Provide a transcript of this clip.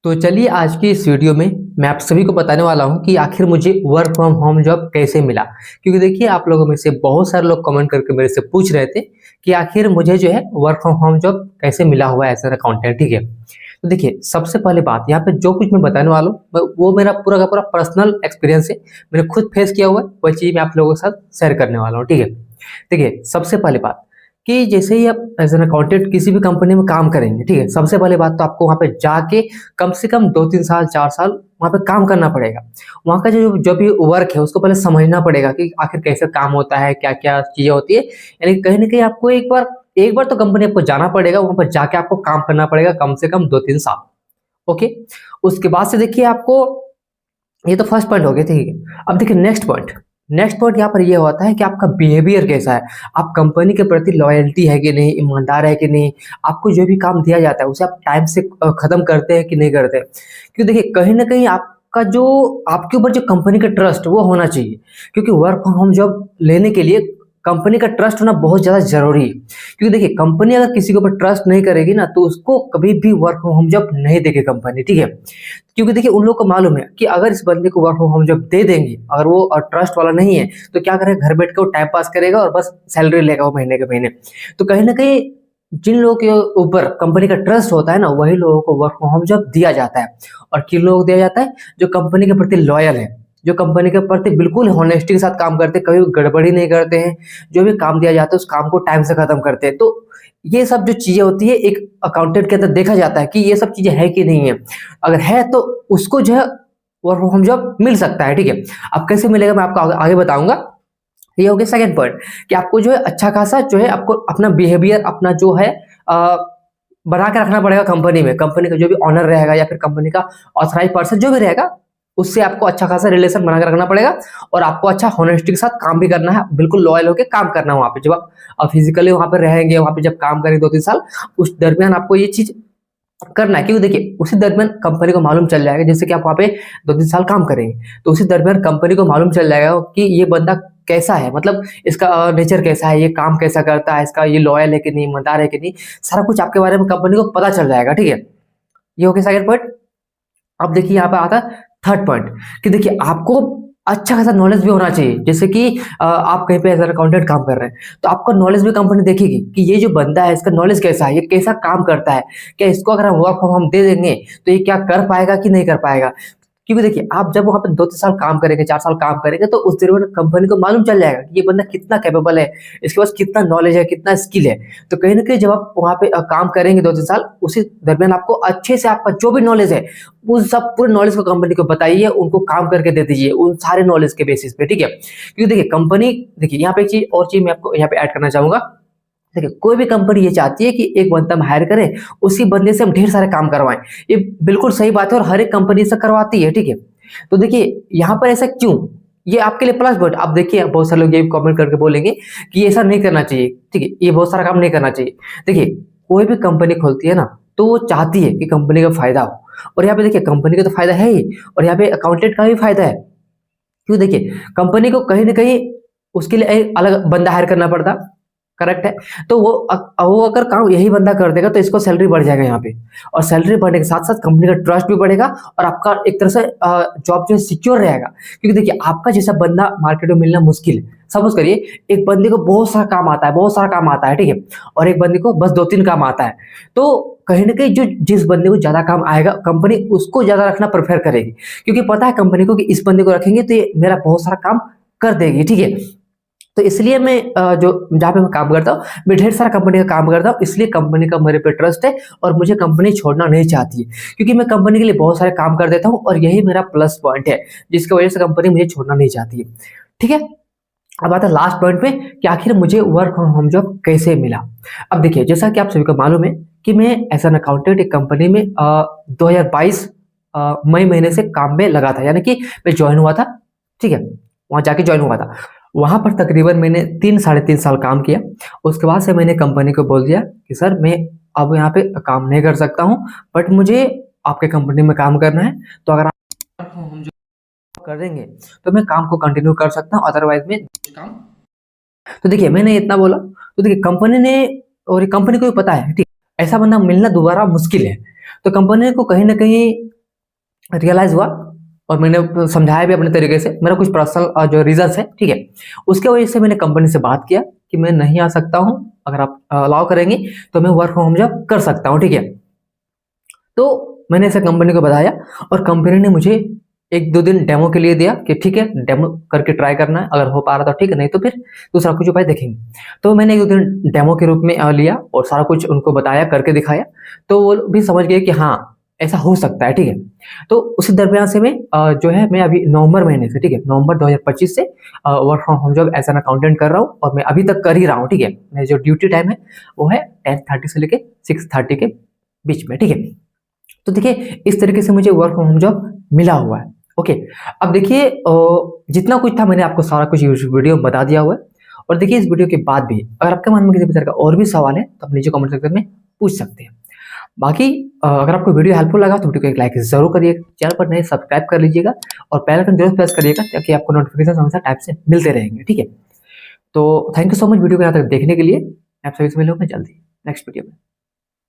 तो चलिए आज की इस वीडियो में मैं आप सभी को बताने वाला हूं कि आखिर मुझे वर्क फ्रॉम होम जॉब कैसे मिला। क्योंकि देखिए आप लोगों में से बहुत सारे लोग कमेंट करके मेरे से पूछ रहे थे कि आखिर मुझे जो है वर्क फ्रॉम होम जॉब कैसे मिला हुआ है एज एन अकाउंटेंट। ठीक है, तो देखिए सबसे पहले बात यहाँ पे जो कुछ मैं बताने वाला हूँ वो मेरा पूरा का पूरा पर्सनल एक्सपीरियंस है। मैंने खुद फेस किया हुआ है, वही चीज़ मैं आप लोगों के साथ शेयर करने वाला हूँ। ठीक है, देखिए सबसे पहले बात कि जैसे ही आप एज एन अकाउंटेंट किसी भी कंपनी में काम करेंगे, ठीक है, सबसे पहले बात तो आपको वहाँ पे जाके कम से कम 2-3 साल 4 साल वहाँ पे काम करना पड़ेगा। वहाँ का जो जो भी वर्क है उसको पहले समझना पड़ेगा कि आखिर कैसे काम होता है, क्या क्या चीज़ें होती है। यानी कहीं ना कहीं आपको एक बार तो कंपनी आपको जाना पड़ेगा, वहाँ पर जाके आपको काम करना पड़ेगा कम से कम 2-3 साल। ओके, उसके बाद से देखिए आपको, ये तो फर्स्ट पॉइंट हो गया। ठीक है, अब देखिए नेक्स्ट पॉइंट यहाँ पर ये होता है कि आपका बिहेवियर कैसा है, आप कंपनी के प्रति लॉयल्टी है कि नहीं, ईमानदार है कि नहीं, आपको जो भी काम दिया जाता है उसे आप टाइम से खत्म करते हैं कि नहीं करते। क्योंकि देखिए कहीं ना कहीं आपका जो आपके ऊपर जो कंपनी का ट्रस्ट वो होना चाहिए। क्योंकि वर्क फ्रॉम होम जॉब लेने के लिए कंपनी का ट्रस्ट होना बहुत ज़्यादा जरूरी है। क्योंकि देखिए कंपनी अगर किसी के ऊपर ट्रस्ट नहीं करेगी ना तो उसको कभी भी वर्क फ्रॉम होम जॉब नहीं देगी कंपनी। ठीक है, क्योंकि देखिए उन लोगों को मालूम है कि अगर इस बंदे को वर्क फ्रॉम होम जॉब दे देंगे, अगर वो ट्रस्ट वाला नहीं है तो क्या करेगा, घर बैठ के वो टाइम पास करेगा और बस सैलरी लेगा वो महीने के महीने। तो कहीं ना कहीं जिन लोगों के ऊपर कंपनी का ट्रस्ट होता है ना वही लोगों को वर्क फ्रॉम होम जॉब दिया जाता है। और किन लोगों को दिया जाता है, जो कंपनी के प्रति लॉयल है, जो कंपनी के प्रति बिल्कुल हॉनेस्टी के साथ काम करते हैं, कभी भी गड़बड़ी नहीं करते हैं, जो भी काम दिया जाता है उस काम को टाइम से खत्म करते हैं। तो ये सब जो चीजें होती है एक अकाउंटेंट के अंदर देखा जाता है कि ये सब चीजें है कि नहीं है। अगर है तो उसको जो है वर्क फ्रॉम होम जॉब मिल सकता है। ठीक है, अब कैसे मिलेगा मैं आपको आगे बताऊंगा। ये हो गया सेकंड पॉइंट कि आपको जो है अच्छा खासा जो है आपको अपना बिहेवियर अपना जो है अ, बना के रखना पड़ेगा कंपनी में। कंपनी का जो भी ऑनर रहेगा या फिर कंपनी का ऑथराइज पर्सन जो भी रहेगा उससे आपको अच्छा खासा रिलेशन बना के रखना पड़ेगा। और आपको अच्छा हॉनेस्टी के साथ काम भी करना है, बिल्कुल लॉयल होकर काम करना है वहाँ पे। जब आप फिजिकली वहाँ पे रहेंगे, वहाँ पे जब काम करेंगे 2-3 साल, उस दरमियान आपको ये चीज करना है। क्योंकि देखिए उसी दरमियान कंपनी को मालूम चल जाएगा, जैसे कि आप वहाँ पे 2-3 साल काम करेंगे तो उसी दरमियान कंपनी को मालूम चल जाएगा कि ये बंदा कैसा है, मतलब इसका नेचर कैसा है, ये काम कैसा करता है, इसका ये लॉयल है कि नहीं, ईमानदार है कि नहीं, सारा कुछ आपके बारे में कंपनी को पता चल जाएगा। ठीक है, ये हो गया सेकंड पॉइंट। अब देखिए यहाँ पे आता है थर्ड पॉइंट कि देखिए आपको अच्छा खासा नॉलेज भी होना चाहिए। जैसे कि आप कहीं पे एज अकाउंटेंट काम कर रहे हैं तो आपका नॉलेज भी कंपनी देखेगी कि ये जो बंदा है इसका नॉलेज कैसा है, ये कैसा काम करता है, क्या इसको अगर हम वर्क फ्रॉम होम दे देंगे तो ये क्या कर पाएगा कि नहीं कर पाएगा। क्योंकि देखिए आप जब वहां पे 2-3 साल काम करेंगे, 4 साल काम करेंगे तो उस दरमियान कंपनी को मालूम चल जाएगा कि ये बंदा कितना कैपेबल है, इसके पास कितना नॉलेज है, कितना स्किल है। तो कहीं ना कहीं जब आप वहां पे काम करेंगे 2-3 साल, उसी दरमियान आपको अच्छे से आपका जो भी नॉलेज है उस सब पूरे नॉलेज को कंपनी को बताइए, उनको काम करके दे दीजिए उन सारे नॉलेज के बेसिस पे। ठीक है, क्योंकि देखिए कंपनी, देखिए यहाँ पे एक चीज और चीज मैं आपको यहाँ पे ऐड करना चाहूंगा। देखिए कोई भी कंपनी ये चाहती है कि एक बंदा हम हायर करें, उसी बंदे से हम ढेर सारे काम करवाएं। ये बिल्कुल सही बात है और हर एक कंपनी ऐसा करवाती है। ठीक है, तो देखिए यहाँ पर ऐसा क्यों, ये आपके लिए प्लस पॉइंट। आप देखिए बहुत सारे लोग ये कमेंट करके बोलेंगे कि ऐसा नहीं करना चाहिए, ठीक है, ये बहुत सारा काम नहीं करना चाहिए। देखिए कोई भी कंपनी खोलती है ना तो वो चाहती है कि कंपनी का फायदा हो। और यहाँ पे देखिए कंपनी का तो फायदा है ही, और यहाँ पे अकाउंटेंट का भी फायदा है। क्यों, देखिए कंपनी को कहीं ना कहीं उसके लिए एक अलग बंदा हायर करना पड़ता, करेक्ट है। तो वो अगर काम यही बंदा कर देगा तो इसको सैलरी बढ़ जाएगा यहाँ पे, और सैलरी बढ़ने के साथ साथ कंपनी का ट्रस्ट भी बढ़ेगा और आपका एक तरह से जॉब जो है सिक्योर रहेगा। क्योंकि देखिए आपका जैसा बंदा मार्केट में मिलना मुश्किल है। सपोज करिए एक बंदे को बहुत सारा काम आता है, बहुत सारा काम आता है, ठीक है, और एक बंदे को बस 2-3 काम आता है। तो कहीं ना कहीं जो जिस बंदे को ज्यादा काम आएगा कंपनी उसको ज्यादा रखना प्रेफर करेगी। क्योंकि पता है कंपनी को कि इस बंदे को रखेंगे तो ये मेरा बहुत सारा काम कर देगी। ठीक है, तो इसलिए मैं जो जहाँ पे मैं काम करता हूँ मैं ढेर सारा कंपनी का काम करता हूँ, इसलिए कंपनी का मेरे पे ट्रस्ट है और मुझे कंपनी छोड़ना नहीं चाहती है। क्योंकि मैं कंपनी के लिए बहुत सारे काम कर देता हूँ और यही मेरा प्लस पॉइंट है जिसकी वजह से कंपनी मुझे छोड़ना नहीं चाहती है। ठीक है, अब आता है लास्ट पॉइंट पे कि आखिर मुझे वर्क फ्रॉम होम जॉब कैसे मिला। अब देखिए जैसा कि आप सभी को मालूम है कि मैं एज एन अकाउंटेंट एक कंपनी में 2022 मई महीने से काम में लगा था, यानी कि मैं ज्वाइन हुआ था। ठीक है, वहां जाके ज्वाइन हुआ था। वहां पर तकरीबन मैंने 3-3.5 साल काम किया। उसके बाद से मैंने कंपनी को बोल दिया कि सर मैं अब यहाँ पे काम नहीं कर सकता हूँ, बट मुझे आपके कंपनी में काम करना है, तो अगर आप हम जो कर देंगे तो मैं काम को कंटिन्यू कर सकता हूँ, अदरवाइज मैं काम। तो देखिए मैंने इतना बोला तो देखिए कंपनी ने, और कंपनी को भी पता है, ठीक, ऐसा बंदा मिलना दोबारा मुश्किल है। तो कंपनी को कहीं ना कहीं रियलाइज हुआ और मैंने समझाया भी अपने तरीके से, मेरा कुछ पर्सनल जो रीजंस है, ठीक है, उसके वजह से मैंने कंपनी से बात किया कि मैं नहीं आ सकता हूँ, अगर आप अलाउ करेंगे तो मैं वर्क फ्रॉम होम जॉब कर सकता हूँ, ठीक है। तो मैंने ऐसे कंपनी को बताया और कंपनी ने मुझे 1-2 दिन डेमो के लिए दिया कि ठीक है, डेमो करके ट्राई करना है, अगर हो पा रहा तो ठीक है, नहीं तो फिर दूसरा कुछ उपाय देखेंगे। तो मैंने 1-2 दिन डेमो के रूप में लिया और सारा कुछ उनको बताया, करके दिखाया, तो वो भी समझ गए कि हाँ, ऐसा हो सकता है, ठीक है। तो उसी दरमियान से मैं जो है मैं अभी नवंबर महीने से, ठीक है, नवंबर 2025 से work from home job as an accountant कर रहा हूँ और मैं अभी तक कर ही रहा हूँ, ठीक है। मेरी जो ड्यूटी टाइम है वो है 10:30 से लेके 6:30 के बीच में, ठीक है। तो देखिए इस तरीके से मुझे वर्क फ्रॉम होम जॉब मिला हुआ है। ओके, अब देखिए जितना कुछ था मैंने आपको सारा कुछ इस वीडियो में बता दिया हुआ है। और देखिए इस वीडियो के बाद भी अगर आपके मन में किसी प्रकार का और भी सवाल है तो आप नीचे कमेंट सेक्शन में पूछ सकते हैं। बाकी अगर आपको वीडियो हेल्पफुल लगा तो वीडियो को एक लाइक जरूर करिएगा, चैनल पर नए सब्सक्राइब कर लीजिएगा और बेल आइकन जरूर प्रेस करिएगा ताकि आपको नोटिफिकेशन हमेशा टाइप से मिलते रहेंगे, ठीक है। तो thank you so much video को यहाँ तक देखने के लिए। आप सभी से मिलूंगा जल्दी नेक्स्ट वीडियो में।